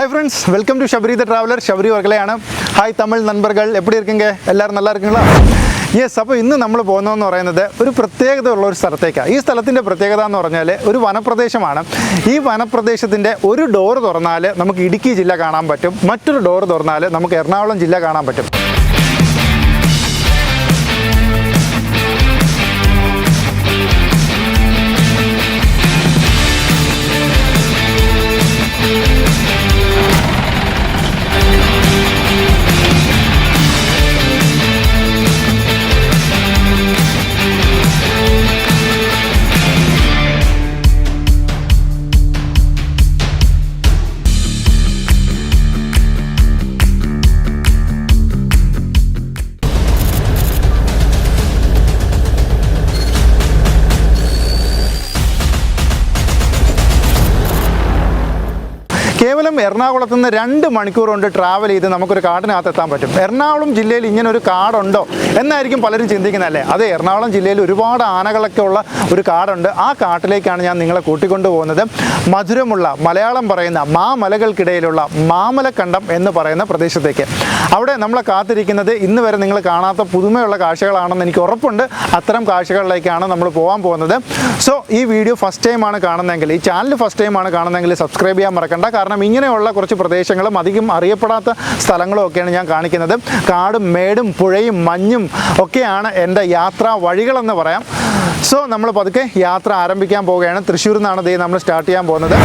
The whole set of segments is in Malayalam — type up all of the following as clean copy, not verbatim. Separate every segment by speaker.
Speaker 1: Hi friends, welcome to Shabri the Traveler. Shabri വർക്കലയാണ്. ഹായ് തമിഴ് നண்பர்கள் எப்படி இருக்கீங்க? എല്ലാവരും நல்லா இருக்கீங்களா? യെസ്, അപ്പോൾ ഇന്ന് നമ്മൾ പോകുന്നതെന്ന് പറയുന്നത് ഒരു പ്രത്യേകത ഉള്ള ഒരു സ്ഥലത്തേക്കാണ്. ഈ സ്ഥലത്തിൻ്റെ പ്രത്യേകത എന്ന് പറഞ്ഞാൽ ഒരു വനപ്രദേശമാണ്. ഈ വനപ്രദേശത്തിൻ്റെ ഒരു ഡോർ തുറന്നാൽ നമുക്ക് ഇടുക്കി ജില്ല കാണാൻ പറ്റും, മറ്റൊരു ഡോർ തുറന്നാൽ നമുക്ക് എറണാകുളം ജില്ല കാണാൻ പറ്റും. കേവലം എറണാകുളത്ത് നിന്ന് 2 മണിക്കൂർ കൊണ്ട് ട്രാവൽ ചെയ്ത് നമുക്കൊരു കാടിനകത്ത് എത്താൻ പറ്റും. എറണാകുളം ജില്ലയിൽ ഇങ്ങനെ ഒരു കാടുണ്ടോ എന്നായിരിക്കും പലരും ചിന്തിക്കുന്നതല്ലേ? അതെ, എറണാകുളം ജില്ലയിൽ ഒരുപാട് ആനകളൊക്കെ ഉള്ള ഒരു കാടുണ്ട്. ആ കാട്ടിലേക്കാണ് ഞാൻ നിങ്ങളെ കൂട്ടിക്കൊണ്ടു പോകുന്നത്. മധുരമുള്ള മലയാളം പറയുന്ന മാമലകൾക്കിടയിലുള്ള മാമലക്കണ്ടം എന്ന് പറയുന്ന പ്രദേശത്തേക്ക്. അവിടെ നമ്മളെ കാത്തിരിക്കുന്നത് ഇന്ന് വരെ നിങ്ങൾ കാണാത്ത പുതുമയുള്ള കാഴ്ചകളാണെന്ന് എനിക്ക് ഉറപ്പുണ്ട്. അത്തരം കാഴ്ചകളിലേക്കാണ് നമ്മൾ പോകാൻ പോകുന്നത്. സോ ഈ വീഡിയോ ഫസ്റ്റ് ടൈമാണ് കാണുന്നതെങ്കിൽ, ഈ ചാനൽ ഫസ്റ്റ് ടൈമാണ് കാണുന്നതെങ്കിൽ സബ്സ്ക്രൈബ് ചെയ്യാൻ മറക്കണ്ട. കാരണം ഇങ്ങനെയുള്ള കുറച്ച് പ്രദേശങ്ങളും അധികം അറിയപ്പെടാത്ത സ്ഥലങ്ങളും ഒക്കെയാണ് ഞാൻ കാണിക്കുന്നത്. കാടും മേടും പുഴയും മഞ്ഞും ഒക്കെയാണ് എൻ്റെ യാത്രാ വഴികളെന്ന് പറയാം. സോ നമ്മൾ പതുക്കെ യാത്ര ആരംഭിക്കാൻ പോവുകയാണ്. തൃശ്ശൂരിൽ നിന്നാണ് നമ്മൾ സ്റ്റാർട്ട് ചെയ്യാൻ പോകുന്നത്.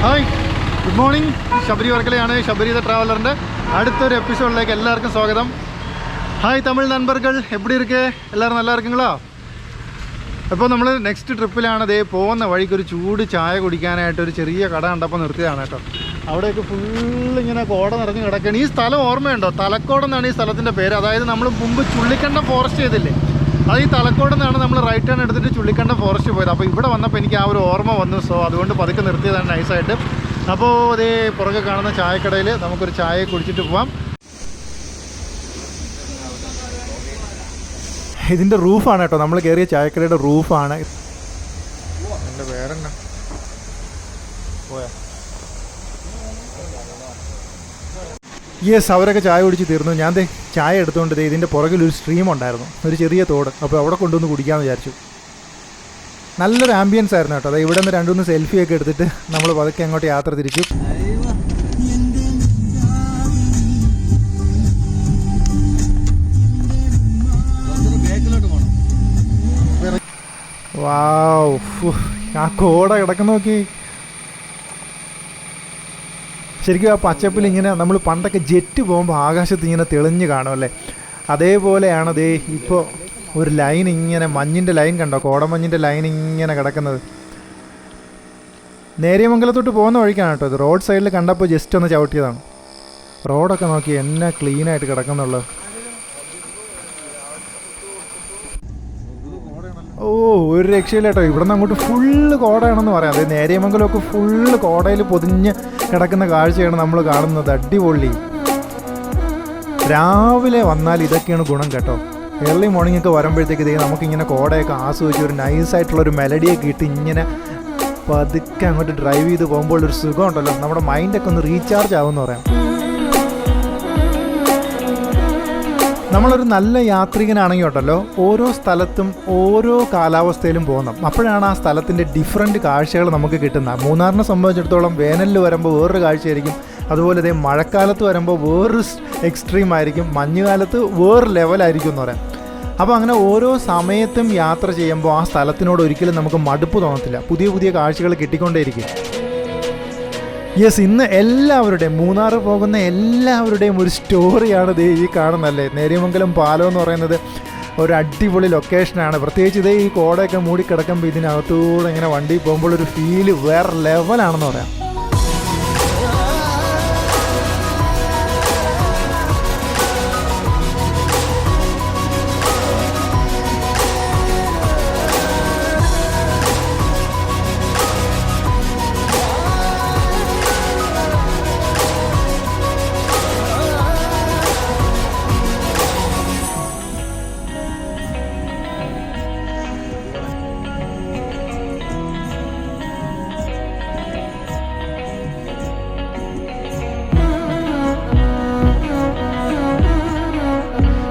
Speaker 1: Hi, good morning. ശബരി വർക്കലയാണ്, ശബരി ദ ട്രാവലറിൻ്റെ അടുത്തൊരു എപ്പിസോഡിലേക്ക് എല്ലാവർക്കും സ്വാഗതം. ഹായ് തമിഴ് നண்பர்கள், എപ്പിടി ഇരിക്കേ? എല്ലാവരും നല്ല ഇരിക്കുங்களா? അപ്പോൾ നമ്മൾ നെക്സ്റ്റ് ട്രിപ്പിലാണ്. പോകുന്ന വഴിക്ക് ഒരു ചൂട് ചായ കുടിക്കാനായിട്ട് ഒരു ചെറിയ കട കണ്ടപ്പോൾ നിർത്തിയതാണ് കേട്ടോ. അവിടെയൊക്കെ ഫുള്ളിങ്ങനെ കോട നിറഞ്ഞ് കിടക്കുകയാണ്. ഈ സ്ഥലം ഓർമ്മയുണ്ടോ? തലക്കോട് എന്നാണ് ഈ സ്ഥലത്തിൻ്റെ പേര്. അതായത് നമ്മൾ മുമ്പ് ചുള്ളിക്കണ്ടം ഫോറസ്റ്റ് ചെയ്തില്ലേ, അത് ഈ തലക്കോട് നിന്നാണ് നമ്മൾ റൈറ്റ് ടേൺ എടുത്തിട്ട് ചുള്ളിക്കണ്ടം ഫോറസ്റ്റ് പോയത്. അപ്പോൾ ഇവിടെ വന്നപ്പോൾ എനിക്ക് ആ ഒരു ഓർമ്മ വന്നു. സോ അതുകൊണ്ട് പതുക്കെ നിർത്തിയതാണ് നൈസായിട്ട്. അപ്പോൾ അതേ പുറകെ കാണുന്ന ചായക്കടയിൽ നമുക്കൊരു ചായ കുടിച്ചിട്ട് പോവാം. ഇതിൻ്റെ റൂഫാണ് കേട്ടോ, നമ്മൾ കയറിയ ചായക്കടയുടെ റൂഫാണ്. എൻ്റെ പേരെന്നാ പോയാ? യെസ്, അവരൊക്കെ ചായ കുടിച്ച് തീർന്നു. ഞാൻ ചായ എടുത്തുകൊണ്ട് ഇതിൻ്റെ പുറകിലൊരു സ്ട്രീം ഉണ്ടായിരുന്നു, ഒരു ചെറിയ തോട്. അപ്പോൾ അവിടെ കൊണ്ടുവന്ന് കുടിക്കാമെന്ന് വിചാരിച്ചു. നല്ലൊരു ആംബിയൻസ് ആയിരുന്നു കേട്ടോ. ഇവിടെ നിന്ന് 2-3 സെൽഫിയൊക്കെ എടുത്തിട്ട് നമ്മൾ പതുക്കെ അങ്ങോട്ട് യാത്ര തിരിച്ചു. വാവ്, ആ കോട കിടക്കുന്ന നോക്കി. ശരിക്കും ആ പച്ചപ്പിൽ ഇങ്ങനെ നമ്മൾ പണ്ടൊക്കെ ജെറ്റ് പോകുമ്പോൾ ആകാശത്ത് ഇങ്ങനെ തെളിഞ്ഞ് കാണുമല്ലേ, അതേപോലെയാണ് ഇപ്പോൾ ഒരു ലൈൻ ഇങ്ങനെ, മഞ്ഞിൻ്റെ ലൈൻ കണ്ടോ, കോടമഞ്ഞിൻ്റെ ലൈൻ ഇങ്ങനെ കിടക്കുന്നത്. നേര്യമംഗലത്തോട്ട് പോകുന്ന വഴിക്കാണ് കേട്ടോ ഇത്. റോഡ് സൈഡിൽ കണ്ടപ്പോൾ ജസ്റ്റ് ഒന്ന് ചവിട്ടിയതാണ്. റോഡൊക്കെ നോക്കി എന്നാ ക്ലീനായിട്ട് കിടക്കുന്നുള്ളത്. ഓ, ഒരു രക്ഷയില്ല കേട്ടോ. ഇവിടെ നിന്ന് അങ്ങോട്ട് ഫുള്ള് കോടയാണെന്ന് പറയാം. അതായത് നേര്യമംഗലമൊക്കെ ഫുള്ള് കോടയിൽ പൊതിഞ്ഞ് കിടക്കുന്ന കാഴ്ചയാണ് നമ്മൾ കാണുന്നത്. അടിപൊളി. രാവിലെ വന്നാൽ ഇതൊക്കെയാണ് ഗുണം കേട്ടോ. ഏർലി മോർണിംഗ് ഒക്കെ വരുമ്പോഴത്തേക്ക് നമുക്കിങ്ങനെ കോടയൊക്കെ ആസ്വദിച്ച് ഒരു നൈസായിട്ടുള്ളൊരു മെലഡിയൊക്കെ ഇട്ട് ഇങ്ങനെ പതുക്കെ അങ്ങോട്ട് ഡ്രൈവ് ചെയ്ത് പോകുമ്പോൾ ഒരു സുഖം ഉണ്ടല്ലോ. നമ്മുടെ മൈൻഡൊക്കെ ഒന്ന് റീചാർജ് ആവുമെന്ന് പറയാം. നമ്മളൊരു നല്ല യാത്രികനാണെങ്കിൽ ഉണ്ടല്ലോ, ഓരോ സ്ഥലത്തും ഓരോ കാലാവസ്ഥയിലും പോകണം. അപ്പോഴാണ് ആ സ്ഥലത്തിൻ്റെ ഡിഫറൻറ്റ് കാഴ്ചകൾ നമുക്ക് കിട്ടുന്നത്. മൂന്നാറിനെ സംബന്ധിച്ചിടത്തോളം വേനലിൽ വരുമ്പോൾ വേറൊരു കാഴ്ചയായിരിക്കും. അതുപോലെ മഴക്കാലത്ത് വരുമ്പോൾ വേറൊരു എക്സ്ട്രീം ആയിരിക്കും. മഞ്ഞുകാലത്ത് വേറൊരു ലെവലായിരിക്കും എന്ന് പറയാം. അപ്പോൾ അങ്ങനെ ഓരോ സമയത്തും യാത്ര ചെയ്യുമ്പോൾ ആ സ്ഥലത്തിനോട് ഒരിക്കലും നമുക്ക് മടുപ്പ് തോന്നത്തില്ല. പുതിയ പുതിയ കാഴ്ചകൾ കിട്ടിക്കൊണ്ടേയിരിക്കും. യെസ്, ഇന്ന് എല്ലാവരുടെയും, മൂന്നാർ പോകുന്ന എല്ലാവരുടെയും ഒരു സ്റ്റോറിയാണ് ഈ കാണുന്നല്ലേ. നേര്യമംഗലം പാലം എന്ന് പറയുന്നത് ഒരു അടിപൊളി ലൊക്കേഷനാണ്. പ്രത്യേകിച്ച് ഈ കോടയൊക്കെ മൂടിക്കിടക്കുമ്പോൾ ഇതിനകത്തൂടെ ഇങ്ങനെ വണ്ടി പോകുമ്പോൾ ഒരു ഫീല് വേറെ ലെവലാണെന്ന് പറയാം.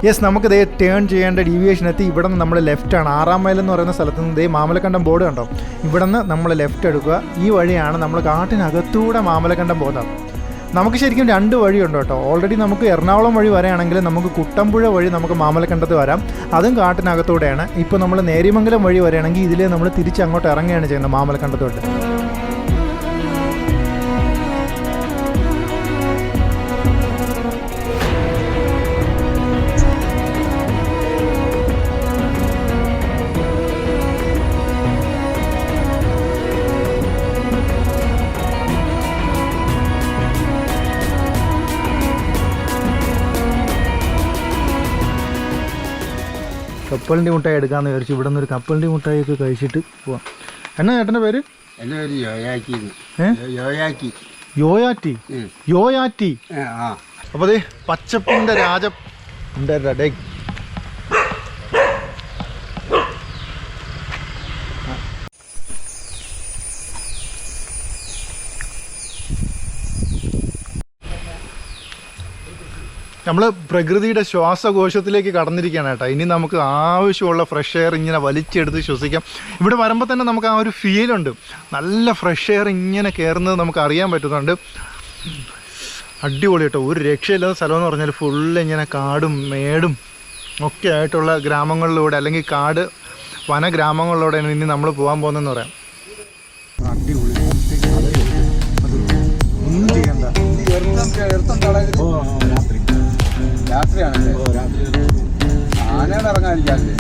Speaker 1: യെസ്, നമുക്കിതേ ടേൺ ചെയ്യേണ്ട ഡീവിയേഷൻ എത്തി. ഇവിടെ നിന്ന് നമ്മൾ ലെഫ്റ്റാണ്. 6 മൈൽ എന്ന് പറയുന്ന സ്ഥലത്ത് നിന്ന് ഇതേ മാമലക്കണ്ടം ബോർഡ് കണ്ടോ, ഇവിടെ നിന്ന് നമ്മൾ ലെഫ്റ്റ് എടുക്കുക. ഈ വഴിയാണ് നമ്മൾ കാട്ടിനകത്തൂടെ മാമലക്കണ്ടം പോകുന്നത്. നമുക്ക് ശരിക്കും 2 വഴിയുണ്ട് കേട്ടോ. ഓൾറെഡി നമുക്ക് എറണാകുളം വഴി വരികയാണെങ്കിൽ നമുക്ക് കുട്ടമ്പുഴ വഴി നമുക്ക് മാമലക്കണ്ടത്ത് വരാം, അതും കാട്ടിനകത്തൂടെയാണ്. ഇപ്പോൾ നമ്മൾ നേരിമംഗലം വഴി വരികയാണെങ്കിൽ ഇതിൽ നമ്മൾ തിരിച്ചങ്ങോട്ട് ഇറങ്ങുകയാണ് ചെയ്യുന്നത് മാമലക്കണ്ടത്തോട്ട്. കപ്പലിൻ്റെ മുട്ടായി എടുക്കാമെന്ന് വിചാരിച്ചു. ഇവിടെ നിന്നൊരു കപ്പലിൻ്റെ മുട്ടായിയൊക്കെ കഴിച്ചിട്ട് പോവാം. എന്നാ ചേട്ടൻ്റെ പേര്?
Speaker 2: എൻ്റെ പേര് യോയാക്കി.
Speaker 1: യോയാറ്റി. യോയാറ്റി. അപ്പോൾ അതെ പച്ചപ്പിൻ്റെ രാജ ഡേ. നമ്മൾ പ്രകൃതിയുടെ ശ്വാസകോശത്തിലേക്ക് കടന്നിരിക്കുകയാണ് കേട്ടോ. ഇനി നമുക്ക് ആവശ്യമുള്ള ഫ്രഷ് എയർ ഇങ്ങനെ വലിച്ചെടുത്ത് ശ്വസിക്കാം. ഇവിടെ വരുമ്പോൾ തന്നെ നമുക്ക് ആ ഒരു ഫീലുണ്ട്, നല്ല ഫ്രഷ് എയർ ഇങ്ങനെ കയറുന്നത് നമുക്ക് അറിയാൻ പറ്റുന്നുണ്ട്. അടിപൊളി കേട്ടോ, ഒരു രക്ഷയില്ലാത്ത സ്ഥലമെന്ന് പറഞ്ഞാൽ ഫുള്ള് ഇങ്ങനെ കാടും മേടും ഒക്കെ ആയിട്ടുള്ള ഗ്രാമങ്ങളിലൂടെ, അല്ലെങ്കിൽ കാട് വനഗ്രാമങ്ങളിലൂടെയാണ് ഇനി നമ്മൾ പോകാൻ പോകുന്നതെന്ന് പറയാം. അടിപൊളി, ഒന്നും ചെയ്യണ്ട.
Speaker 2: രാത്രിയാണല്ലേ? ആനയുടെ ഇറങ്ങാനിരിക്കാല്ലേ?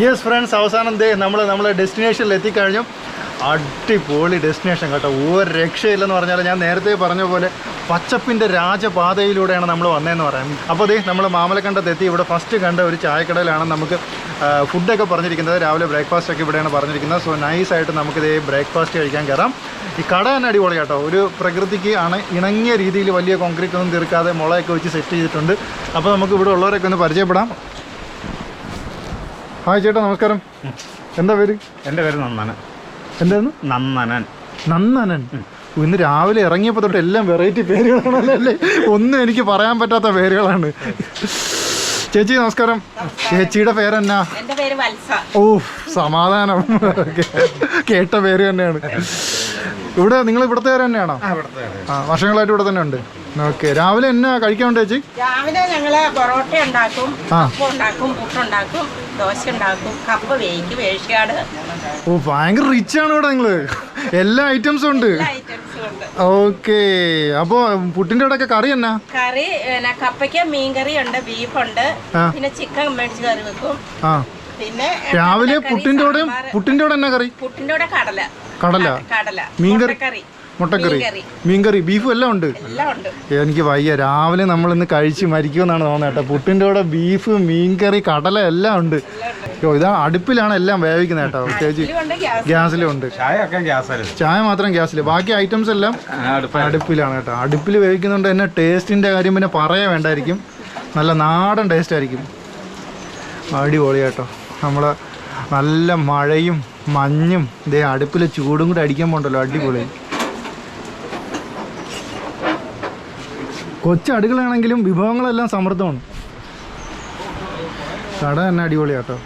Speaker 1: യെസ് ഫ്രണ്ട്സ്, അവസാനം നമ്മളെ ഡെസ്റ്റിനേഷനിൽ എത്തിക്കഴിഞ്ഞു. അടിപൊളി ഡെസ്റ്റിനേഷൻ കേട്ടോ, ഒരു രക്ഷയില്ലെന്ന് പറഞ്ഞാൽ ഞാൻ നേരത്തെ പറഞ്ഞ പോലെ പച്ചപ്പിൻ്റെ രാജപാതയിലൂടെയാണ് നമ്മൾ വന്നതെന്ന് പറയാം. അപ്പോൾ നമ്മൾ മാമലക്കണ്ടത്ത് എത്തി. ഇവിടെ ഫസ്റ്റ് കണ്ട ഒരു ചായക്കടയിലാണ് നമുക്ക് ഫുഡൊക്കെ പറഞ്ഞിരിക്കുന്നത്. രാവിലെ ബ്രേക്ക്ഫാസ്റ്റൊക്കെ ഇവിടെയാണ് പറഞ്ഞിരിക്കുന്നത്. സോ നൈസായിട്ട് നമുക്കിത് ബ്രേക്ക്ഫാസ്റ്റ് കഴിക്കാൻ കയറാം. ഈ കട തന്നെ അടിപൊളി കേട്ടോ, ഒരു പ്രകൃതിക്ക് ആണ് ഇണങ്ങിയ രീതിയിൽ വലിയ കോൺക്രീറ്റ് ഒന്നും തീർക്കാതെ മുളയൊക്കെ വെച്ച് സെറ്റ് ചെയ്തിട്ടുണ്ട്. അപ്പോൾ നമുക്ക് ഇവിടെ ഉള്ളവരൊക്കെ ഒന്ന് പരിചയപ്പെടാം. ഹായ് ചേട്ടാ, നമസ്കാരം. എന്താ പേര്?
Speaker 3: എൻ്റെ പേര് നന്ദനൻ.
Speaker 1: എന്തായിരുന്നു?
Speaker 3: നന്ദനൻ.
Speaker 1: നന്ദനൻ. ഇന്ന് രാവിലെ ഇറങ്ങിയപ്പോൾ തൊട്ട് എല്ലാം വെറൈറ്റി പേരുകളാണല്ലേ, ഒന്നും എനിക്ക് പറയാൻ പറ്റാത്ത പേരുകളാണ്. ചേച്ചി നമസ്കാരം. ചേച്ചിയുടെ പേരെന്നാ? ഓ സമാധാനം, കേട്ട പേര് തന്നെയാണ്. ഇവിടെ നിങ്ങൾ ഇവിടുത്തെ പേര് തന്നെയാണോ? ആ, വർഷങ്ങളായിട്ട് ഇവിടെ തന്നെ ഉണ്ട്. ഓക്കെ. രാവിലെ എന്നാ കഴിക്കാൻ ചേച്ചി?
Speaker 4: രാവിലെ ഞങ്ങള് പൊറോട്ട ഉണ്ടാക്കും, ഉണ്ടാക്കും, പുട്ടുണ്ടാക്കും, ദോശ ഉണ്ടാക്കും, കപ്പ വേവിക്കും, വേഴിക്കാട്.
Speaker 1: ഓ ഭയങ്കര റിച്ച് ആണ് ഇവിടെ നിങ്ങള്, എല്ലാ ഐറ്റംസും ഉണ്ട്. ഓക്കെ. അപ്പൊ പുട്ടിന്റെ ഇവിടെ ഒക്കെ കറി എന്നാ?
Speaker 4: കറി കപ്പയ്ക്ക് മീൻകറി ഉണ്ട്, ബീഫുണ്ട്, പിന്നെ ചിക്കൻ മേടിച്ച് കറി വെക്കും. പിന്നെ
Speaker 1: രാവിലെ പുട്ടിന്റെ കൂടെ എന്നാ കറി?
Speaker 4: പുട്ടിന്റെ കൂടെ കടല,
Speaker 1: മീൻകറി, മുട്ടക്കറി, മീൻകറി, ബീഫും എല്ലാം ഉണ്ട്. എനിക്ക് വയ്യ, രാവിലെ നമ്മൾ ഇന്ന് കഴിച്ച് മരിക്കുമെന്നാണ് തോന്നുന്നത് കേട്ടോ. പുട്ടിൻ്റെ കൂടെ ബീഫ്, മീൻകറി, കടല എല്ലാം ഉണ്ട്. ഇതാ അടുപ്പിലാണ് എല്ലാം വേവിക്കുന്നത് കേട്ടോ. ചേച്ചി ഗ്യാസിലും ഉണ്ട്. ചായ മാത്രം ഗ്യാസിൽ, ബാക്കി ഐറ്റംസ് എല്ലാം അടുപ്പിലാണ് കേട്ടോ. അടുപ്പിൽ വേവിക്കുന്നുണ്ട് തന്നെ ടേസ്റ്റിൻ്റെ കാര്യം പിന്നെ പറയാൻ വേണ്ടായിരിക്കും, നല്ല നാടൻ ടേസ്റ്റ് ആയിരിക്കും. അടിപൊളി കേട്ടോ. നമ്മൾ നല്ല മഴയും മഞ്ഞും ഇതേ അടുപ്പിൽ ചൂടും കൂടെ അടിക്കാൻ പോണ്ടല്ലോ, അടിപൊളി. കൊച്ചടുക്കളയാണെങ്കിലും വിഭവങ്ങളെല്ലാം സമൃദ്ധമാണ്. കട തന്നെ അടിപൊളി കേട്ടോ.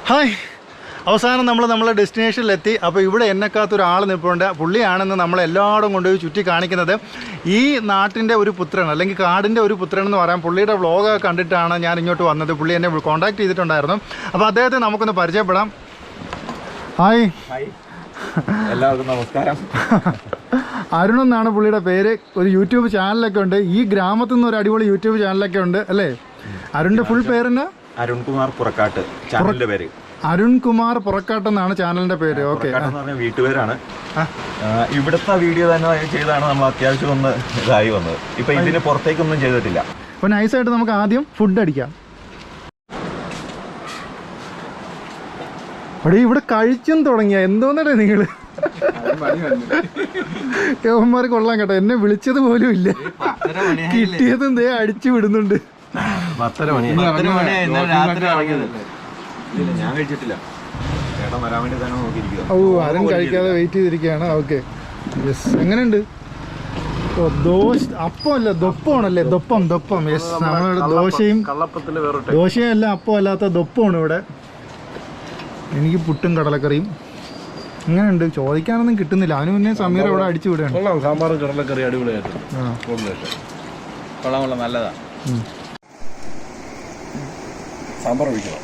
Speaker 1: ഹായ്, അവസാനം നമ്മളെ ഡെസ്റ്റിനേഷനിലെത്തി. അപ്പോൾ ഇവിടെ എന്നെക്കാത്തൊരാൾ നിൽപ്പുണ്ട്. പുള്ളിയാണെന്ന് നമ്മളെല്ലായിടും കൊണ്ടുപോയി ചുറ്റി കാണിക്കുന്നത്. ഈ നാട്ടിൻ്റെ ഒരു പുത്രൻ, അല്ലെങ്കിൽ കാടിൻ്റെ ഒരു പുത്രൻ എന്ന് പറയാം. പുള്ളിയുടെ വ്ളോഗ് കണ്ടിട്ടാണ് ഞാൻ ഇങ്ങോട്ട് വന്നത്. പുള്ളി എന്നെ കോൺടാക്ട് ചെയ്തിട്ടുണ്ടായിരുന്നു. അപ്പോൾ അദ്ദേഹത്തെ നമുക്കൊന്ന് പരിചയപ്പെടാം. ഹായ്,
Speaker 3: എല്ലാവർക്കും നമസ്കാരം.
Speaker 1: അരുൺ എന്നാണ് പുള്ളിയുടെ പേര്. ഒരു യൂട്യൂബ് ചാനലൊക്കെ ഉണ്ട്. ഈ ഗ്രാമത്തിൽ നിന്ന് ഒരു അടിപൊളി യൂട്യൂബ് ചാനലൊക്കെ ഉണ്ട് അല്ലേ? അരുണിൻ്റെ ഫുൾ പേരെന്നാ?
Speaker 3: അരുൺകുമാർ പുറക്കാട്ട് ചാനലിന്റെ പേര്.
Speaker 1: അരുൺകുമാർ പുറക്കാട്ട് എന്നാണ് ചാനലിന്റെ പേര്. ഓക്കെ,
Speaker 3: വീട്ടുപേരാണ്. ഇവിടുത്തെ വീഡിയോ തന്നെ ചെയ്താണ് നമ്മൾ അത്യാവശ്യം ഒന്ന് ഇതായി വന്നത്. ഇപ്പൊ ഇതിന് പുറത്തേക്കൊന്നും ചെയ്തിട്ടില്ല.
Speaker 1: അപ്പോൾ നൈസായിട്ട് നമുക്ക് ആദ്യം ഫുഡ് അടിക്കാം. അവിടെ ഇവിടെ കഴിച്ചും തുടങ്ങിയ എന്തോന്നടേ നിങ്ങള് യവന്മാർ കൊള്ളാൻ കേട്ടോ, എന്നെ വിളിച്ചത് പോലും ഇല്ല, കിട്ടിയതും ദേ അടിച്ചു വിടുന്നുണ്ട്.
Speaker 3: 10:30 മണി ഞാൻ കഴിച്ചിട്ടില്ല, ചേട്ടൻ വരാൻ വേണ്ടി തന്നെ നോക്കിയിരിക്കുക.
Speaker 1: ഓ ആരും കഴിക്കാതെ വെയിറ്റ് ചെയ്തിരിക്കുകയാണ്. Okay yes. എങ്ങനെയുണ്ട്? ഓ ദോശ, അപ്പം അല്ല ദൊപ്പമാണല്ലേ, ദൊപ്പം. യെസ്, നമ്മളിവിടെ ദോശയും അല്ല അപ്പം അല്ലാത്ത ദൊപ്പമാണ് ഇവിടെ. എനിക്ക് പുട്ടും കടലക്കറിയും. എങ്ങനെയുണ്ട്? ചോദിക്കാനൊന്നും കിട്ടുന്നില്ല. അതിന് മുന്നേ സമീർ ഇവിടെ അടിച്ചു വിടുകയാണ്.
Speaker 2: സാമ്പാറും കടലക്കറി അടിപൊളിയായിട്ട് കൊള്ളാം, നല്ലതാ. സാമ്പാർ ഒഴിക്കണം.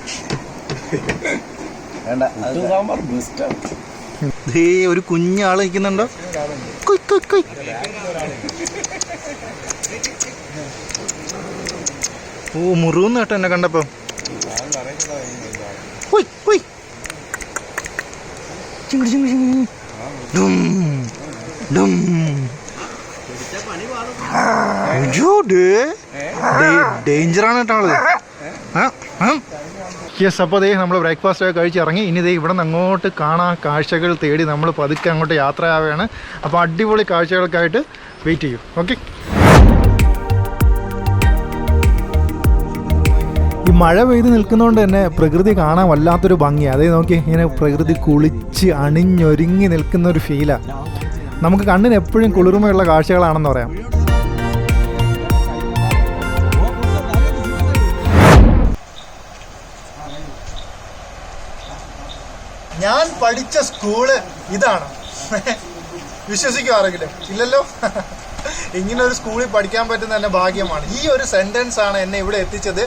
Speaker 2: വേണ്ട, സാമ്പാർ ബെസ്റ്റാണ്.
Speaker 1: ഒരു കുഞ്ഞാള് നിൽക്കുന്നുണ്ടോ? ഓ മുറിവുന്ന് കേട്ടോ എന്നെ കണ്ടപ്പോ. ഡേഞ്ചറാണ് കേട്ടോ ആള്. യെസ്, അപ്പോൾ ദേ നമ്മൾ ബ്രേക്ക്ഫാസ്റ്റ് ഒക്കെ കഴിച്ചിറങ്ങി. ഇനി ദേ ഇവിടെ നിന്ന് അങ്ങോട്ട് കാണാൻ കാഴ്ചകൾ തേടി നമ്മൾ പതുക്കെ അങ്ങോട്ട് യാത്രയാവുകയാണ്. അപ്പോൾ അടിപൊളി കാഴ്ചകൾക്കായിട്ട് വെയിറ്റ് ചെയ്യും. ഓക്കെ. ഈ മഴ പെയ്ത് നിൽക്കുന്നതുകൊണ്ട് തന്നെ പ്രകൃതി കാണാൻ വല്ലാത്തൊരു ഭംഗിയാണ്. അതേ നോക്കി, ഇങ്ങനെ പ്രകൃതി കുളിച്ച് അണിഞ്ഞൊരുങ്ങി നിൽക്കുന്ന ഒരു ഫീലാണ്. നമുക്ക് കണ്ണിന് എപ്പോഴും കുളിർമയുള്ള കാഴ്ചകളാണെന്ന് പറയാം. ഞാൻ പഠിച്ച സ്കൂള് ഇതാണ്. വിശ്വസിക്കുവാരെങ്കിലും ഇല്ലല്ലോ. ഇങ്ങനെ ഒരു സ്കൂളിൽ പഠിക്കാൻ പറ്റുന്ന തന്നെ ഭാഗ്യമാണ്. ഈ ഒരു സെന്റൻസ് ആണ് എന്നെ ഇവിടെ എത്തിച്ചത്.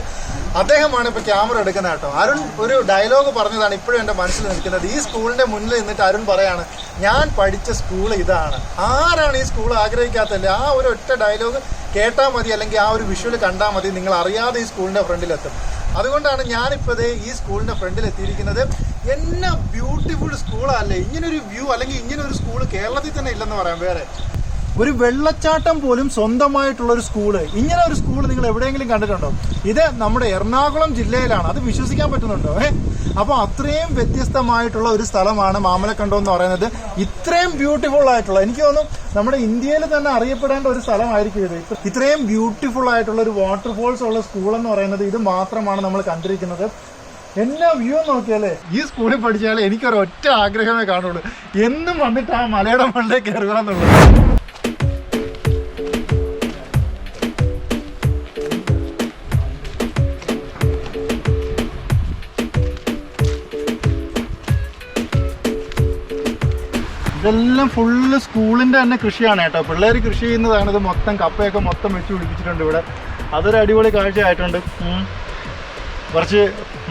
Speaker 1: അദ്ദേഹമാണ് ഇപ്പോൾ ക്യാമറ എടുക്കുന്നത് കേട്ടോ. അരുൺ ഒരു ഡയലോഗ് പറഞ്ഞതാണ് ഇപ്പോഴും എൻ്റെ മനസ്സിൽ നിൽക്കുന്നത്. ഈ സ്കൂളിൻ്റെ മുന്നിൽ നിന്നിട്ട് അരുൺ പറയാണ്, ഞാൻ പഠിച്ച സ്കൂൾ ഇതാണ്. ആരാണ് ഈ സ്കൂൾ ആഗ്രഹിക്കാത്തല്ലേ? ആ ഒരു ഒറ്റ ഡയലോഗ് കേട്ടാൽ മതി, അല്ലെങ്കിൽ ആ ഒരു വിഷ്വൽ കണ്ടാൽ മതി, നിങ്ങൾ അറിയാതെ ഈ സ്കൂളിൻ്റെ ഫ്രണ്ടിലെത്തും. അതുകൊണ്ടാണ് ഞാനിപ്പോൾ ഈ സ്കൂളിൻ്റെ ഫ്രണ്ടിൽ എത്തിയിരിക്കുന്നത്. എന്നാ ബ്യൂട്ടിഫുൾ സ്കൂളല്ലേ! ഇങ്ങനൊരു വ്യൂ അല്ലെങ്കിൽ ഇങ്ങനൊരു സ്കൂൾ കേരളത്തിൽ തന്നെ ഇല്ലെന്ന് പറയാം. വേറെ ഒരു വെള്ളച്ചാട്ടം പോലും സ്വന്തമായിട്ടുള്ളൊരു സ്കൂള്, ഇങ്ങനെ ഒരു സ്കൂൾ നിങ്ങൾ എവിടെയെങ്കിലും കണ്ടിട്ടുണ്ടോ? ഇത് നമ്മുടെ എറണാകുളം ജില്ലയിലാണ്. അത് വിശ്വസിക്കാൻ പറ്റുന്നുണ്ടോ? അപ്പോൾ അത്രയും വ്യത്യസ്തമായിട്ടുള്ള ഒരു സ്ഥലമാണ് മാമലക്കണ്ടം എന്ന് പറയുന്നത്. ഇത്രയും ബ്യൂട്ടിഫുൾ ആയിട്ടുള്ള, എനിക്ക് തോന്നുന്നു നമ്മുടെ ഇന്ത്യയിൽ തന്നെ അറിയപ്പെടേണ്ട ഒരു സ്ഥലമായിരിക്കും ഇത്. ഇത്രയും ബ്യൂട്ടിഫുൾ ആയിട്ടുള്ള ഒരു വാട്ടർഫോൾസ് ഉള്ള സ്കൂൾ എന്ന് പറയുന്നത് ഇത് മാത്രമാണ് നമ്മൾ കണ്ടിരിക്കുന്നത്. എന്നാ വ്യൂ നോക്കിയാലേ! ഈ സ്കൂളിൽ പഠിച്ചാലേ എനിക്കൊരു ഒറ്റ ആഗ്രഹമേ കാണുള്ളൂ, എന്നും വന്നിട്ട് ആ മലയുടെ മുകളിലേക്ക് കയറുക എന്നുള്ളത്. ഇതെല്ലാം ഫുള്ള് സ്കൂളിൻ്റെ തന്നെ കൃഷിയാണ് കേട്ടോ. പിള്ളേർ കൃഷി ചെയ്യുന്നതാണ്. ഇത് മൊത്തം കപ്പയൊക്കെ മൊത്തം വെച്ച് പിടിപ്പിച്ചിട്ടുണ്ട് ഇവിടെ. അതൊരു അടിപൊളി കാഴ്ചയായിട്ടുണ്ട്. കുറച്ച്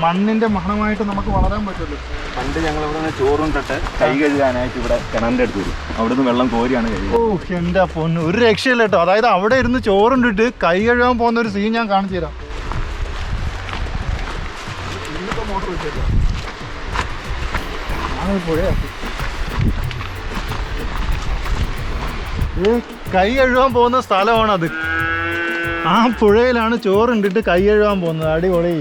Speaker 1: മണ്ണിൻ്റെ മണമായിട്ട് നമുക്ക് വളരാൻ പറ്റുള്ളൂ.
Speaker 3: പണ്ട് ഞങ്ങൾ ഇവിടെ നിന്ന് ചോറുണ്ടിട്ട് കൈ കഴുകാനായിട്ട് ഇവിടെ കിണറിൻ്റെ അടുത്ത് വരും. അവിടെ നിന്ന് വെള്ളം കോരിയാണ് കഴുകുക.
Speaker 1: ഓ എൻ്റെ പൊന്ന്, ഒരു രക്ഷയില്ല കേട്ടോ. അതായത് അവിടെ ഇരുന്ന് ചോറുണ്ടിട്ട് കൈ കഴുകാൻ പോകുന്ന ഒരു സീൻ ഞാൻ കാണിച്ചു തരാം. ഇന്നിപ്പോൾ മോട്ടർ വെച്ചേക്കാം. പുഴയാക്കി കൈ കഴുകാൻ പോകുന്ന സ്ഥലമാണത്. ആ പുഴയിലാണ് ചോറുണ്ടിട്ട് കൈ കഴുകാൻ പോകുന്നത്. അടിപൊളി.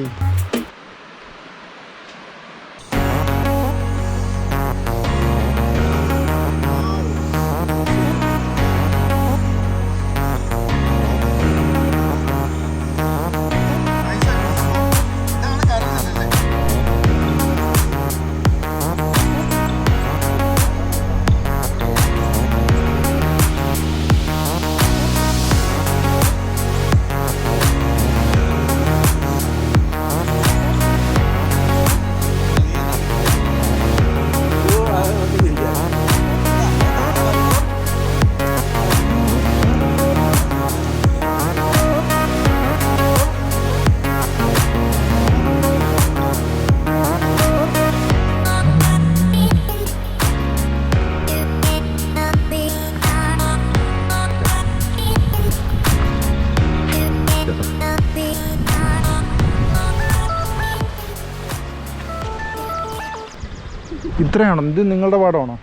Speaker 1: ഇത്രയാണോ? ഇത് നിങ്ങളുടെ പാടമാണോ?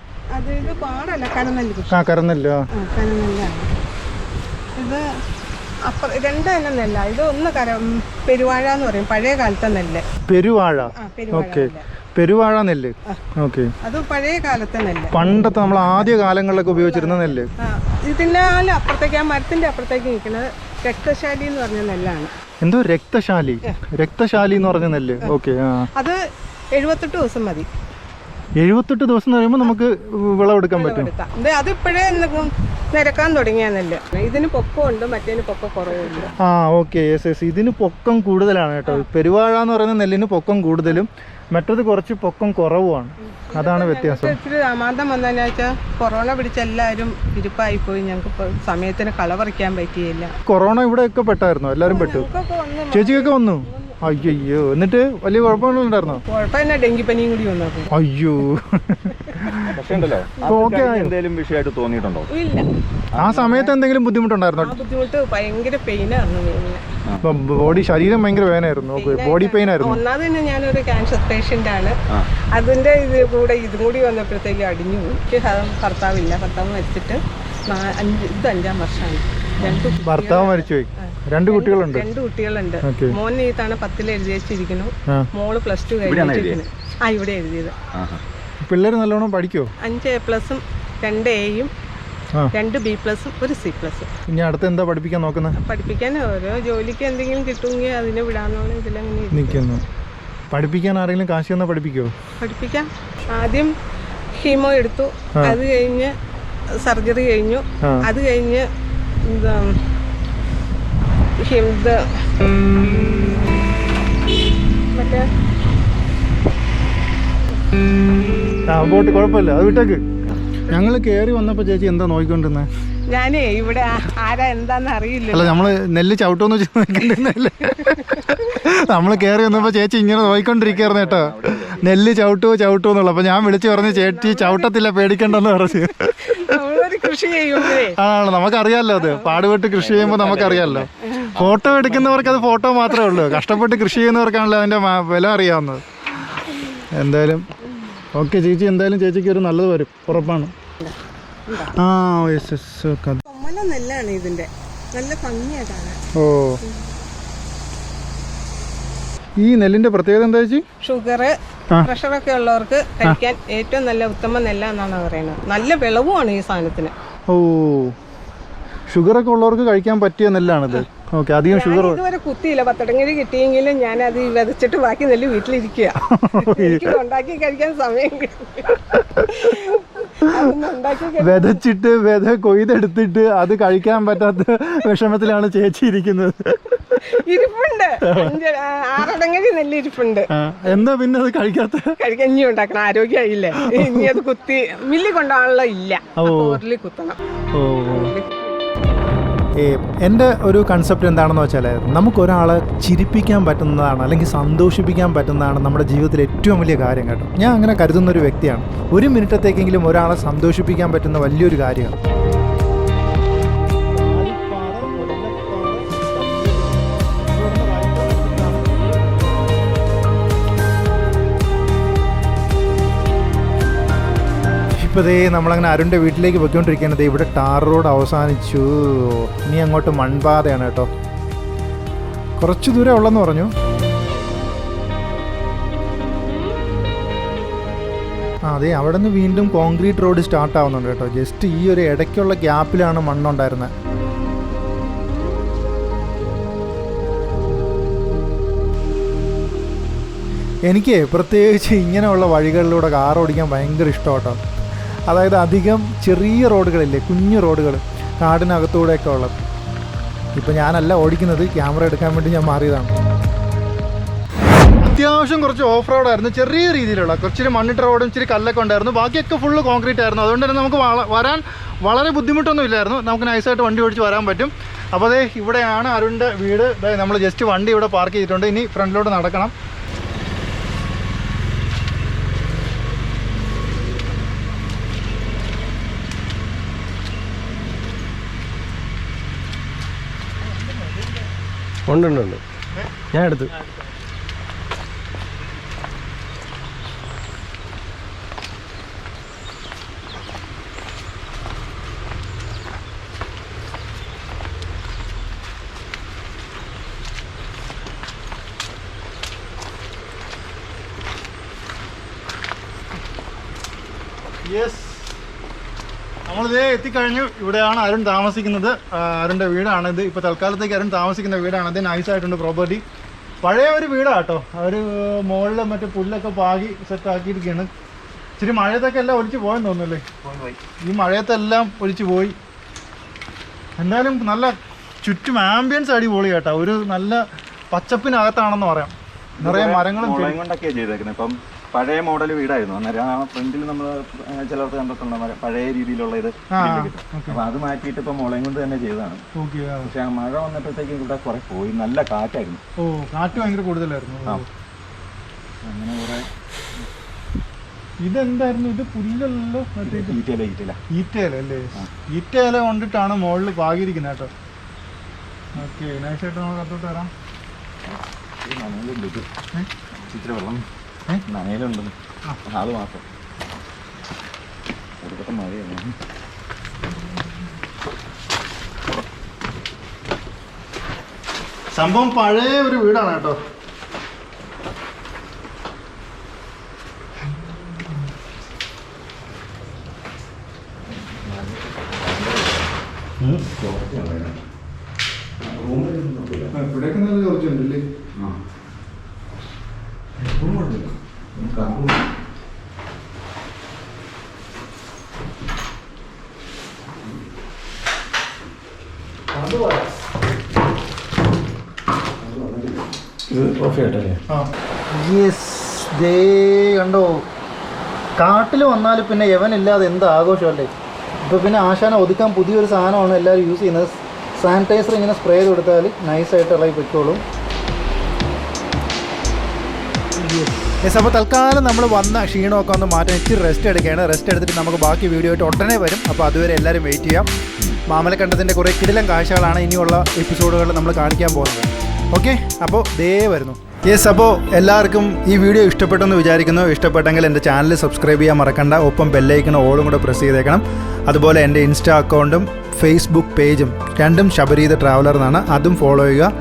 Speaker 5: ഇത് പാടല്ല, കരനെല്ല്.
Speaker 1: ആ കരനെല്ല്.
Speaker 5: കരനെല്ലാണ് ഇത്. രണ്ട് തന്നെ നെല്ല. ഇത് ഒന്ന് പെരുവാഴ എന്ന് പറയും, പഴയ കാലത്തെ നെല്ല്.
Speaker 1: പെരുവാഴ.
Speaker 5: പെരുവാഴ
Speaker 1: ഓക്കെ, പെരുവാഴ നെല്ല്. ഓക്കെ,
Speaker 5: അത് പഴയ കാലത്തെ നെല്ല്,
Speaker 1: പണ്ടത്തെ നമ്മൾ ആദ്യ കാലങ്ങളിലൊക്കെ ഉപയോഗിച്ചിരുന്ന നെല്ല്.
Speaker 5: ഇതിനാലും അപ്പുറത്തേക്ക്, ആ മരത്തിന്റെ അപ്പുറത്തേക്ക് നിൽക്കുന്നത് രക്തശാലി എന്ന് പറഞ്ഞ നെല്ലാണ്.
Speaker 1: എന്തോ രക്തശാലി, രക്തശാലി എന്ന് പറഞ്ഞ നെല്ല്. ഓക്കെ,
Speaker 5: അത് 78 ദിവസം മതി.
Speaker 1: 78 ദിവസം എന്ന് പറയുമ്പോൾ നമുക്ക് വിളവെടുക്കാൻ പറ്റും.
Speaker 5: അതിപ്പോഴേ നിരക്കാൻ തുടങ്ങിയ നെല്ല്. ഇതിന് പൊക്കമുണ്ട്, മറ്റേന് പൊക്കം കുറവുണ്ട്.
Speaker 1: ആ ഓക്കെ, യെസ് യെസ്. ഇതിന് പൊക്കം കൂടുതലാണ് കേട്ടോ. പെരുവാഴ എന്ന് പറയുന്ന നെല്ലിന് പൊക്കം കൂടുതലും, മറ്റത് കുറച്ച് പൊക്കം കുറവുമാണ്. അതാണ് വ്യത്യാസം.
Speaker 5: ഇച്ചിരി അമാന്തം വന്നതെന്ന് വെച്ചാൽ കൊറോണ പിടിച്ച എല്ലാവരും ഇരിപ്പായി പോയി. ഞങ്ങൾക്ക് സമയത്തിന് കള പറിക്കാൻ പറ്റിയില്ല.
Speaker 1: കൊറോണ ഇവിടെ ഒക്കെ പെട്ടായിരുന്നോ? എല്ലാവരും പെട്ടു. ചേച്ചിക്കൊക്കെ വന്നു? അയ്യോ, എന്നിട്ട് വലിയ കുഴപ്പങ്ങളുണ്ടായിരുന്നോ?
Speaker 5: കുഴപ്പമില്ല, ഡെങ്കിപ്പനിയും കൂടി വന്നു.
Speaker 1: അയ്യോ,
Speaker 3: എന്തെങ്കിലും വിഷയമായിട്ട് തോന്നിയിട്ടുണ്ടോ?
Speaker 5: ഇല്ല.
Speaker 1: ആ സമയത്ത് എന്തെങ്കിലും ബുദ്ധിമുട്ടുണ്ടായിരുന്നോ?
Speaker 5: ബുദ്ധിമുട്ട് ഭയങ്കര പെയിനായിരുന്നു.
Speaker 1: ബോഡി, ശരീരം ഭയങ്കര വേദനയായിരുന്നു. ബോഡി പെയിൻ ആയിരുന്നു.
Speaker 5: ഒന്നാമത് തന്നെ ഞാനൊരു ക്യാൻസർ പേഷ്യന്റ് ആണ്. അതിന്റെ ഇതും കൂടി വന്നപ്പോഴത്തേക്ക് അടിഞ്ഞു. എനിക്ക് ഭർത്താവില്ല, ഭർത്താവ് മരിച്ചിട്ട് 5-5 വർഷമാണ്.
Speaker 1: ഭർത്താവ് മരിച്ചുപോയി. 2 കുട്ടികളുണ്ട്.
Speaker 5: 2 കുട്ടികളുണ്ട്. മോൻ ഈ തവണ 10ൽ എഴുതി വെച്ചിരിക്കുന്നു, മോള് +2 കഴിഞ്ഞിരിക്കുന്നു. ഇവിടെ എഴുതിയത്.
Speaker 1: പിള്ളേര് നല്ലോണം പഠിക്കോ?
Speaker 5: 5 A+ഉം 2 Aയും 2 B+ഉം 1 C+.
Speaker 1: ഇനി അടുത്ത് എന്താ പഠിപ്പിക്കാൻ നോക്കുന്നത്?
Speaker 5: പഠിപ്പിക്കാൻ ഓരോ ജോലിക്ക് എന്തെങ്കിലും കിട്ടുമെങ്കിൽ അതിന് വിടാന്നുള്ള ഇതിലങ്ങനെ
Speaker 1: നിൽക്കുന്നു. പഠിപ്പിക്കാൻ ആരെങ്കിലും കാശ് തന്നാ പഠിപ്പിക്കോ?
Speaker 5: പഠിപ്പിക്കാം. ആദ്യം ഹീമോ എടുത്തു, അത് കഴിഞ്ഞ് സർജറി കഴിഞ്ഞു, അത് കഴിഞ്ഞ് മറ്റേ
Speaker 1: ബോട്ട് കുഴപ്പമില്ല, അത് വിട്ടേക്ക്. ഞങ്ങൾ കയറി വന്നപ്പോ ചേച്ചി എന്താ നോക്കിക്കൊണ്ടിരുന്നേ?
Speaker 5: ഞാനേ ഇവിടെ ആരാ എന്താന്ന് അറിയില്ല.
Speaker 1: അല്ല, നമ്മള് നെല്ല് ചവിട്ടോന്ന് വെച്ച് നോക്കിക്കൊണ്ടിരുന്നല്ലേ? നമ്മള് കയറി വന്നപ്പോ ചേച്ചി ഇങ്ങനെ നോക്കിക്കൊണ്ടിരിക്കുകയായിരുന്നു കേട്ടോ. നെല്ല് ചവിട്ടുമോ എന്നുള്ള. അപ്പൊ ഞാൻ വിളിച്ചു പറഞ്ഞു, ചേച്ചി ചവിട്ടത്തില്ല, പേടിക്കണ്ടെന്ന് പറഞ്ഞു.
Speaker 5: കൃഷി ചെയ്യുമ്പോഴേ
Speaker 1: ആണ്, നമുക്കറിയാമല്ലോ. അത് പാടുപെട്ട് കൃഷി ചെയ്യുമ്പോൾ നമുക്കറിയാമല്ലോ. ഫോട്ടോ എടുക്കുന്നവർക്ക് അത് ഫോട്ടോ മാത്രമേ ഉള്ളൂ. കഷ്ടപ്പെട്ട് കൃഷി ചെയ്യുന്നവർക്കാണല്ലോ അതിന്റെ വില അറിയാവുന്നത്. എന്തായാലും ഓക്കെ ചേച്ചി, എന്തായാലും ചേച്ചിക്ക് ഒരു നല്ലത് വരും, ഉറപ്പാണ്.
Speaker 5: നെല്ലാണ് ഇതിന്റെ, നല്ല ഭംഗിയായിട്ടാണ്.
Speaker 1: ഓ, ഈ നെല്ലിന്റെ പ്രത്യേകത എന്താ ചേച്ചി?
Speaker 5: ഷുഗർ, പ്രഷറൊക്കെ ഉള്ളവർക്ക് കഴിക്കാൻ ഏറ്റവും നല്ല ഉത്തമ നെല്ല എന്നാണ് പറയുന്നത്. നല്ല വിളവുമാണ് ഈ സാധനത്തിന്.
Speaker 1: ഓ, ഷുഗറൊക്കെ ഉള്ളവർക്ക് കഴിക്കാൻ പറ്റിയ നെല്ലാണിത്. ഓക്കെ, അധികം ഷുഗർ
Speaker 5: ഇതുവരെ കുത്തിയില്ല. 10 കിട്ടിയെങ്കിലും ഞാൻ അത് വിതച്ചിട്ട് ബാക്കി നെല്ല് വീട്ടിലിരിക്കുക. എനിക്ക് ഉണ്ടാക്കി കഴിക്കാൻ സമയം
Speaker 1: വിതച്ചിട്ട് വിത കൊയ്തെടുത്തിട്ട് അത് കഴിക്കാൻ പറ്റാത്ത വിഷമത്തിലാണ് ചേച്ചി ഇരിക്കുന്നത്.
Speaker 5: ഇരിപ്പുണ്ട്, 6 നെല്ല് ഇരിപ്പുണ്ട്.
Speaker 1: എന്താ പിന്നെ അത് കഴിക്കാത്ത?
Speaker 5: കഴിക്കാൻ ഇനി ഉണ്ടാക്കണം, ആരോഗ്യമായില്ലേ. ഇനി അത് കുത്തി മില്ലി കൊണ്ടാണല്ലോ. ഇല്ല, ഊരിൽ കുത്തണം.
Speaker 1: എൻ്റെ ഒരു കൺസെപ്റ്റ് എന്താണെന്ന് വെച്ചാൽ, നമുക്കൊരാളെ ചിരിപ്പിക്കാൻ പറ്റുന്നതാണ് അല്ലെങ്കിൽ സന്തോഷിപ്പിക്കാൻ പറ്റുന്നതാണ് നമ്മുടെ ജീവിതത്തിലെ ഏറ്റവും വലിയ കാര്യം കേട്ടോ. ഞാൻ അങ്ങനെ കരുതുന്ന ഒരു വ്യക്തിയാണ്. 1 മിനിറ്റത്തേക്കെങ്കിലും ഒരാളെ സന്തോഷിപ്പിക്കാൻ പറ്റുന്ന വലിയൊരു കാര്യമാണ്. ഇപ്പോൾ നമ്മളങ്ങനെ അരുണിൻ്റെ വീട്ടിലേക്ക് പോയിക്കൊണ്ടിരിക്കുന്നത്. ഇവിടെ ടാർ റോഡ് അവസാനിച്ചു. ഇനി അങ്ങോട്ട് മൺപാതയാണ് കേട്ടോ. കുറച്ച് ദൂരം ഉള്ളെന്ന് പറഞ്ഞു. അതെ, അവിടെ നിന്ന് വീണ്ടും കോൺക്രീറ്റ് റോഡ് സ്റ്റാർട്ട് ആവുന്നുണ്ട് കേട്ടോ. ജസ്റ്റ് ഈ ഒരു ഇടയ്ക്കുള്ള ഗ്യാപ്പിലാണ് മണ്ണുണ്ടായിരുന്നത്. എനിക്ക് പ്രത്യേകിച്ച് ഇങ്ങനെയുള്ള വഴികളിലൂടെ കാർ ഓടിക്കാൻ ഭയങ്കര ഇഷ്ടം കേട്ടോ. അതായത് അധികം ചെറിയ റോഡുകളില്ലേ, കുഞ്ഞു റോഡുകൾ, കാടിനകത്തൂടെയൊക്കെ ഉള്ളത്. ഇപ്പം ഞാനല്ല ഓടിക്കുന്നത്, ക്യാമറ എടുക്കാൻ വേണ്ടി ഞാൻ മാറിയതാണ്. അത്യാവശ്യം കുറച്ച് ഓഫ് റോഡായിരുന്നു, ചെറിയ രീതിയിലുള്ള കുറച്ചിരി മണ്ണിട്ട റോഡും ഇച്ചിരി കല്ലൊക്കെ ഉണ്ടായിരുന്നു. ബാക്കിയൊക്കെ ഫുള്ള് കോൺക്രീറ്റ് ആയിരുന്നു. അതുകൊണ്ട് തന്നെ നമുക്ക് വരാൻ വളരെ ബുദ്ധിമുട്ടൊന്നും ഇല്ലായിരുന്നു. നമുക്ക് നൈസായിട്ട് വണ്ടി ഓടിച്ച് വരാൻ പറ്റും. അപ്പോൾ അതേ ഇവിടെയാണ് അരുണിൻ്റെ വീട്. നമ്മൾ ജസ്റ്റ് വണ്ടി ഇവിടെ പാർക്ക് ചെയ്തിട്ടുണ്ട്. ഇനി ഫ്രണ്ടിലോട്ട് നടക്കണം.
Speaker 2: ഉണ്ട്, ഞാൻ എടുത്തു.
Speaker 1: യെസ്, നമ്മളിതേ എത്തിക്കഴിഞ്ഞു. ഇവിടെയാണ് അരുൺ താമസിക്കുന്നത്. അരുണിൻ്റെ വീടാണിത്. ഇപ്പോൾ തൽക്കാലത്തേക്ക് അരുൺ താമസിക്കുന്ന വീടാണ്. അത് നൈസായിട്ടുണ്ട് പ്രോപ്പർട്ടി. പഴയ ഒരു വീടാണ് കേട്ടോ. അവർ മുകളിൽ മറ്റേ പുല്ലൊക്കെ പാകി സെറ്റ് ആക്കിയിരിക്കുകയാണ്. ഇച്ചിരി മഴയത്തൊക്കെ എല്ലാം ഒലിച്ച് പോയെന്ന് തോന്നുന്നല്ലേ? ഈ മഴയത്തെല്ലാം ഒലിച്ച് പോയി. എന്തായാലും നല്ല ചുറ്റും ആംബിയൻസ് അടിപൊളി കേട്ടോ. ഒരു നല്ല പച്ചപ്പിനകത്താണെന്ന് പറയാം. നിറയെ മരങ്ങളും
Speaker 3: കൊണ്ടൊക്കെയാണ് ചെയ്തേക്കുന്നത്. ഇപ്പം പഴയ മോഡൽ വീടായിരുന്നു. അന്നേരം ആ ഫ്രണ്ടിൽ നമ്മൾ ചിലർക്ക് കണ്ടിട്ടുണ്ട് പഴയ രീതിയിലുള്ള ഇത്. അപ്പൊ അത് മാറ്റിയിട്ട് ഇപ്പൊ മുളയും കൊണ്ട് തന്നെ ചെയ്തതാണ്. പക്ഷെ ആ മഴ വന്നപ്പോഴത്തേക്കും ഇവിടെ കുറെ പോയി. നല്ല കാറ്റായിരുന്നു.
Speaker 1: ഓ, കാറ്റ് ഭയങ്കര കൂടുതലായിരുന്നു.
Speaker 3: അങ്ങനെ കുറെ.
Speaker 1: ഇതെന്തായിരുന്നു? ഇത് പുല്ലല്ലോ, ഈറ്റയിലല്ലേ? ഈറ്റയില കൊണ്ടിട്ടാണ് മുകളിൽ പാകിയിരിക്കുന്നത് കേട്ടോ. ഓക്കെ, നൈസായിട്ട് നമ്മൾ കത്തോട്ട് വരാം.
Speaker 3: ഇച്ചിരി വെള്ളം നനയിലുണ്ടെന്ന് അത് മാത്രം. ഒടുക്കത്തെ മഴയാണ്.
Speaker 1: സംഭവം പഴയ ഒരു വീടാണ് കേട്ടോ. ഇവിടേക്ക് കുറച്ചുണ്ടല്ലേ? കണ്ടോ, കാട്ടിൽ വന്നാൽ പിന്നെ യവനില്ലാതെ എന്ത് ആഘോഷമല്ലേ. ഇപ്പോൾ പിന്നെ ആശാന ഒതുക്കാൻ പുതിയൊരു സാധനമാണ് എല്ലാവരും യൂസ് ചെയ്യുന്നത്. സാനിറ്റൈസർ ഇങ്ങനെ സ്പ്രേ ചെയ്ത് കൊടുത്താൽ നൈസായിട്ട് ഇളകി പൊയ്ക്കോളും. യെസ്, അപ്പോൾ തൽക്കാലം നമ്മൾ വന്ന ക്ഷീണമൊക്കെ ഒന്ന് മാറ്റാൻ ഇച്ചിരി റെസ്റ്റ് എടുക്കുകയാണ്. റെസ്റ്റ് എടുത്തിട്ട് നമുക്ക് ബാക്കി വീഡിയോ ആയിട്ട് ഉടനെ വരും. അപ്പോൾ അതുവരെ എല്ലാവരും വെയിറ്റ് ചെയ്യാം. മാമലക്കണ്ടത്തിൻ്റെ കുറേ കിടിലം കാഴ്ചകളാണ് ഇനിയുള്ള എപ്പിസോഡുകളിൽ നമ്മൾ കാണിക്കാൻ പോകുന്നത്. ഓക്കെ, അപ്പോൾ ദേ വരുന്നു. യെസ്, അപ്പോൾ എല്ലാവർക്കും ഈ വീഡിയോ ഇഷ്ടപ്പെട്ടെന്ന് വിചാരിക്കുന്നു. ഇഷ്ടപ്പെട്ടെങ്കിൽ എൻ്റെ ചാനൽ സബ്സ്ക്രൈബ് ചെയ്യാൻ മറക്കണ്ട. ഒപ്പം ബെല്ലൈക്കണും ഓളും കൂടെ പ്രസ് ചെയ്തേക്കണം. അതുപോലെ എൻ്റെ ഇൻസ്റ്റാ അക്കൗണ്ടും ഫേസ്ബുക്ക് പേജും രണ്ടും ശബരീദ ട്രാവലർ എന്നാണ്. അതും ഫോളോ ചെയ്യുക.